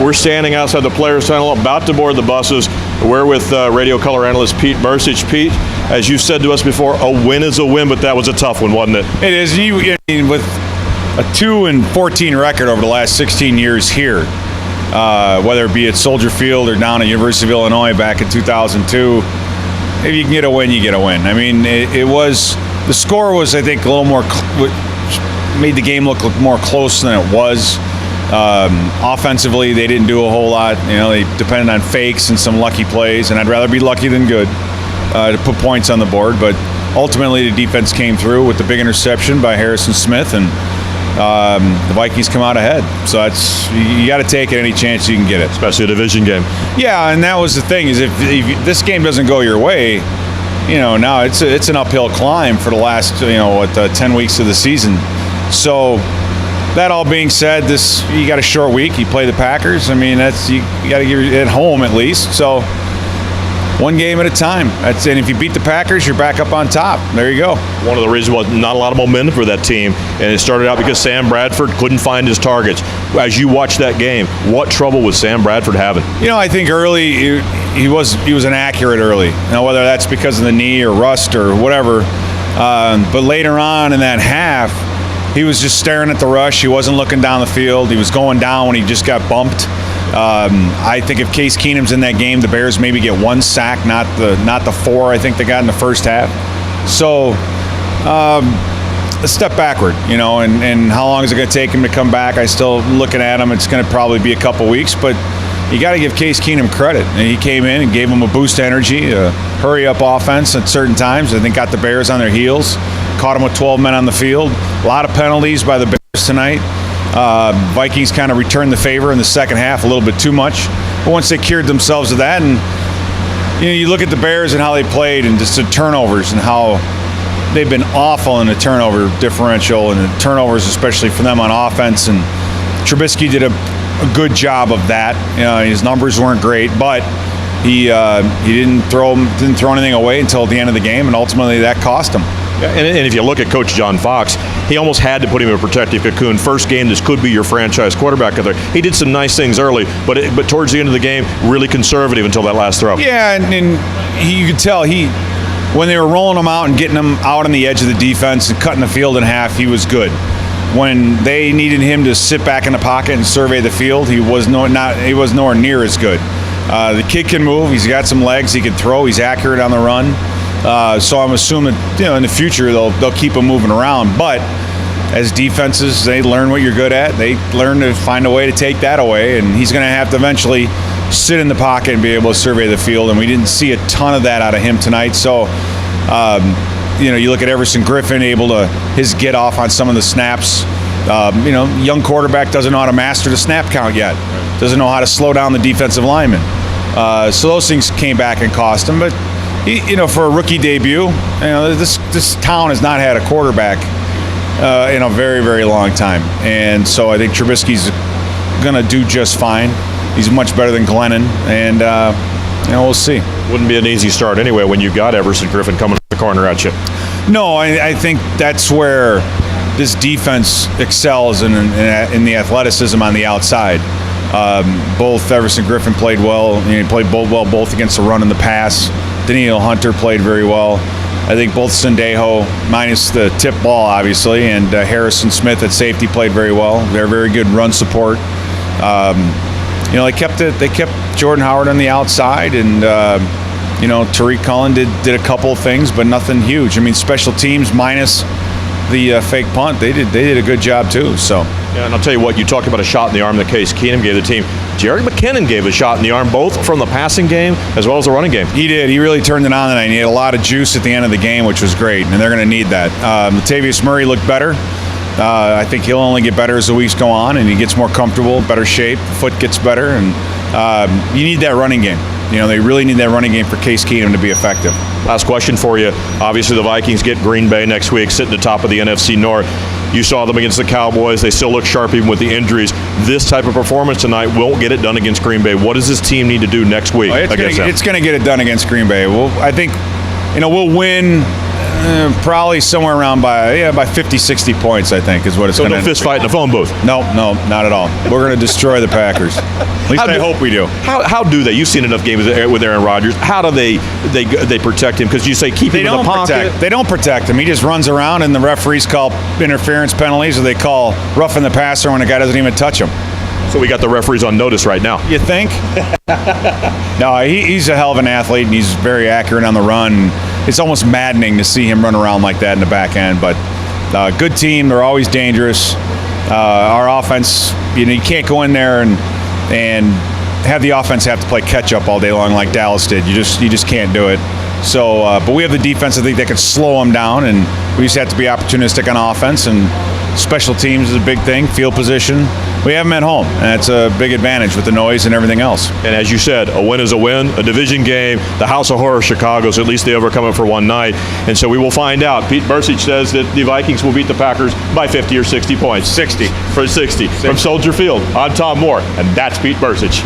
We're standing outside the Players Tunnel, about to board the buses. We're with radio color analyst Pete Bercich. Pete, as you said to us before, a win is a win, but that was a tough one, wasn't it? It is. With a 2-14 record over the last 16 years here, whether it be at Soldier Field or down at University of Illinois back in 2002, if you can get a win, you get a win. I mean, the score was, I think, a little more, made the game look more close than it was. Offensively, they didn't do a whole lot. They depended on fakes and some lucky plays, and I'd rather be lucky than good to put points on the board. But ultimately, the defense came through with the big interception by Harrison Smith, and the Vikings come out ahead. So you got to take it any chance you can get it. Especially a division game. Yeah, and that was the thing, is if this game doesn't go your way, now it's an uphill climb for the last 10 weeks of the season. So that all being said, you got a short week. You play the Packers. I mean, you got to get at home at least. So one game at a time. And if you beat the Packers, you're back up on top. There you go. One of the reasons was not a lot of momentum for that team, and it started out because Sam Bradford couldn't find his targets. As you watch that game, what trouble was Sam Bradford having? I think early he was inaccurate early. Whether that's because of the knee or rust or whatever, but later on in that half, he was just staring at the rush. He wasn't looking down the field. He was going down when he just got bumped. I think if Case Keenum's in that game, the Bears maybe get one sack, not the 4 I think they got in the first half. So a step backward, and how long is it going to take him to come back? I still looking at him. It's going to probably be a couple weeks, but you got to give Case Keenum credit. And he came in and gave him a boost of energy, a hurry-up offense at certain times. I think got the Bears on their heels, caught him with 12 men on the field. A lot of penalties by the Bears tonight. Vikings kind of returned the favor in the second half a little bit too much. But once they cured themselves of that, and you look at the Bears and how they played and just the turnovers and how they've been awful in the turnover differential and the turnovers, especially for them on offense. And Trubisky did a good job of that. His numbers weren't great, but he didn't throw anything away until the end of the game, and ultimately that cost him. Yeah, and if you look at Coach John Fox, he almost had to put him in a protective cocoon. First game, this could be your franchise quarterback out there. He did some nice things early, but towards the end of the game, really conservative until that last throw. Yeah, and you could tell when they were rolling him out and getting him out on the edge of the defense and cutting the field in half, he was good. When they needed him to sit back in the pocket and survey the field, he was nowhere near as good. The kid can move. He's got some legs. He can throw. He's accurate on the run. So I'm assuming in the future they'll keep him moving around. But as defenses, they learn what you're good at. They learn to find a way to take that away, and he's going to have to eventually sit in the pocket and be able to survey the field. And we didn't see a ton of that out of him tonight. So you look at Everson Griffin, able to his get off on some of the snaps. Young quarterback doesn't know how to master the snap count yet. Doesn't know how to slow down the defensive lineman. So those things came back and cost him. But for a rookie debut, this town has not had a quarterback in a very, very long time. And so I think Trubisky's going to do just fine. He's much better than Glennon, and we'll see. Wouldn't be an easy start anyway when you got Everson Griffin coming up the corner at you. No, I think that's where this defense excels in the athleticism on the outside. Both Everson Griffin played well. He played well both against the run and the pass. Daniel Hunter played very well. I think both Sendejo, minus the tip ball, obviously, and Harrison Smith at safety played very well. They're very good run support. They kept Jordan Howard on the outside, and Tariq Cullen did a couple of things, but nothing huge. I mean, special teams minus the fake punt, they did a good job too. So. Yeah, and I'll tell you what, you talked about a shot in the arm that Case Keenum gave the team. Jerry McKinnon gave a shot in the arm, both from the passing game as well as the running game. He did. He really turned it on tonight. He had a lot of juice at the end of the game, which was great, and they're going to need that. Latavius Murray looked better. I think he'll only get better as the weeks go on, and he gets more comfortable, better shape, the foot gets better, and you need that running game. They really need that running game for Case Keenum to be effective. Last question for you. Obviously, the Vikings get Green Bay next week, sitting at the top of the NFC North. You saw them against the Cowboys. They still look sharp even with the injuries. This type of performance tonight won't get it done against Green Bay. What does this team need to do next week? It's going to get it done against Green Bay. Well, I think, we'll win Probably somewhere around by 50, 60 points, I think, is what it's So going to no end up fist fight in the phone booth. No, not at all. We're going to destroy the Packers. At least I hope we do. How do they? You've seen enough games with Aaron Rodgers. How do they protect him? Because you say keep him in the pocket. They don't protect him. He just runs around, and the referees call interference penalties, or they call roughing the passer when a guy doesn't even touch him. So we got the referees on notice right now. You think? No, he's a hell of an athlete, and he's very accurate on the run. It's almost maddening to see him run around like that in the back end. But good team. They're always dangerous. Our offense, you can't go in there and have the offense have to play catch up all day long like Dallas did. You just can't do it. So, but we have the defense, I think, that can slow them down, and we just have to be opportunistic on offense, and special teams is a big thing, field position. We have them at home, and that's a big advantage with the noise and everything else. And as you said, a win is a win, a division game, the House of Horror Chicago, so at least they overcome it for one night. And so we will find out. Pete Bercich says that the Vikings will beat the Packers by 50 or 60 points. 60. For 60. From Soldier Field, I'm Tom Moore, and that's Pete Bercich.